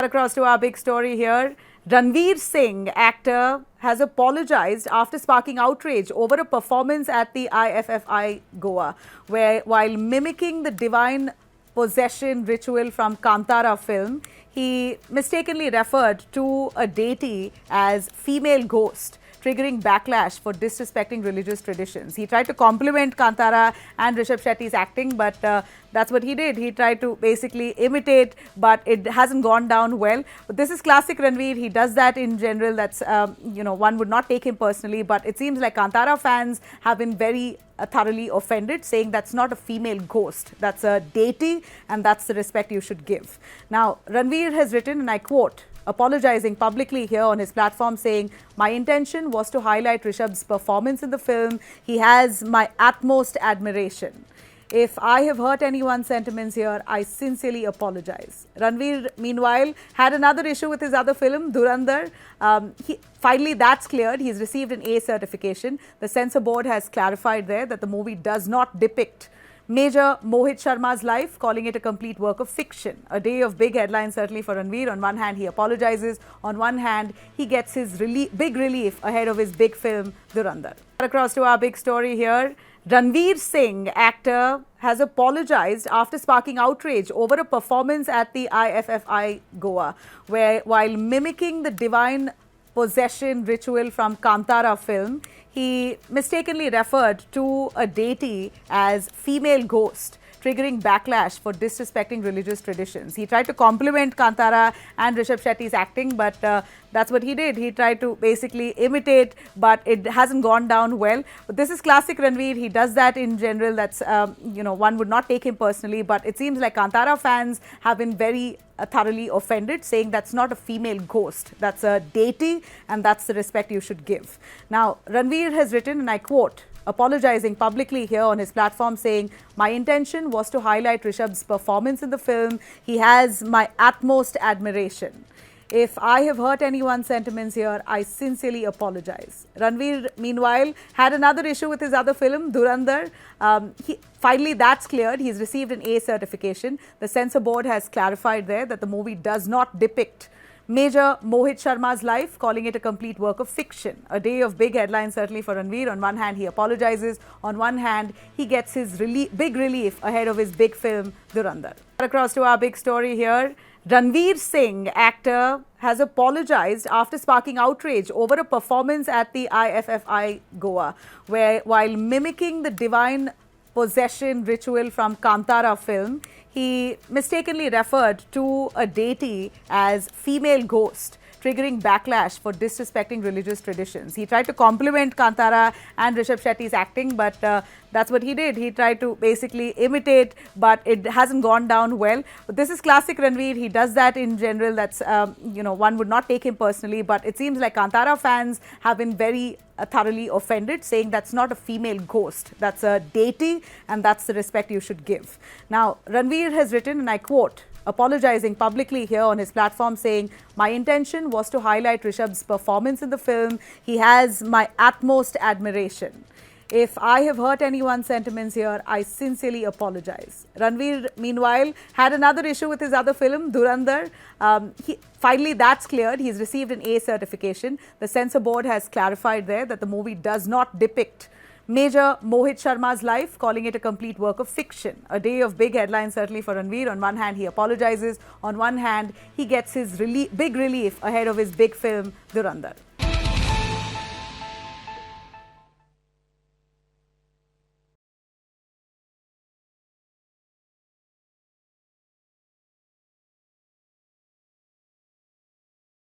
Across to our big story here. Ranveer Singh, actor, has apologized after sparking outrage over a performance at the IFFI Goa, where while mimicking the divine possession ritual from Kantara film, he mistakenly referred to a deity as female ghost, triggering backlash for disrespecting religious traditions. He tried to compliment Kantara and Rishabh Shetty's acting, but that's what he did. He tried to basically imitate, but it hasn't gone down well. But this is classic Ranveer. He does that in general. That's, one would not take him personally, but it seems like Kantara fans have been very thoroughly offended, saying that's not a female ghost, that's a deity, and that's the respect you should give. Now, Ranveer has written, and I quote, apologizing publicly here on his platform, saying, "My intention was to highlight Rishabh's performance in the film. He has my utmost admiration. If I have hurt anyone's sentiments here, I sincerely apologize." Ranveer, meanwhile, had another issue with his other film, Dhurandhar. Finally, that's cleared. He's received an A certification. The censor board has clarified there that the movie does not depict Major Mohit Sharma's life, calling it a complete work of fiction. A day of big headlines, certainly for Ranveer. On one hand, he apologizes. On one hand, he gets his big relief ahead of his big film, Dhurandhar. Across to our big story here. Ranveer Singh, actor, has apologized after sparking outrage over a performance at the IFFI Goa, where while mimicking the divine possession ritual from Kantara film, he mistakenly referred to a deity as female ghost, triggering backlash for disrespecting religious traditions. He tried to compliment Kantara and Rishabh Shetty's acting, but that's what he did. He tried to basically imitate, but it hasn't gone down well. But this is classic Ranveer. He does that in general. That's, one would not take him personally, but it seems like Kantara fans have been very thoroughly offended, saying that's not a female ghost, that's a deity, and that's the respect you should give. Now, Ranveer has written, and I quote, apologizing publicly here on his platform, saying, "My intention was to highlight Rishabh's performance in the film. He has my utmost admiration. If I have hurt anyone's sentiments here, I sincerely apologize." Ranveer, meanwhile, had another issue with his other film, Dhurandhar. Finally, that's cleared. He's received an A certification. The censor board has clarified there that the movie does not depict Major Mohit Sharma's life, calling it a complete work of fiction. A day of big headlines, certainly for Ranveer. On one hand, he apologizes. On one hand, he gets his big relief ahead of his big film, Dhurandhar. Across to our big story here. Ranveer Singh, actor, has apologized after sparking outrage over a performance at the IFFI Goa, where while mimicking the divine possession ritual from Kantara film, he mistakenly referred to a deity as female ghost, triggering backlash for disrespecting religious traditions. He tried to compliment Kantara and Rishabh Shetty's acting, but that's what he did. He tried to basically imitate, but it hasn't gone down well. But this is classic Ranveer. He does that in general. That's, one would not take him personally, but it seems like Kantara fans have been very thoroughly offended, saying that's not a female ghost, that's a deity, and that's the respect you should give. Now, Ranveer has written, and I quote, apologizing publicly here on his platform, saying, "My intention was to highlight Rishabh's performance in the film. He has my utmost admiration. If I have hurt anyone's sentiments here, I sincerely apologize." Ranveer, meanwhile, had another issue with his other film, Dhurandhar. Finally, that's cleared. He's received an A certification. The censor board has clarified there that the movie does not depict Major Mohit Sharma's life, calling it a complete work of fiction. A day of big headlines, certainly for Ranveer. On one hand, he apologizes. On one hand, he gets his big relief ahead of his big film, Dhurandhar.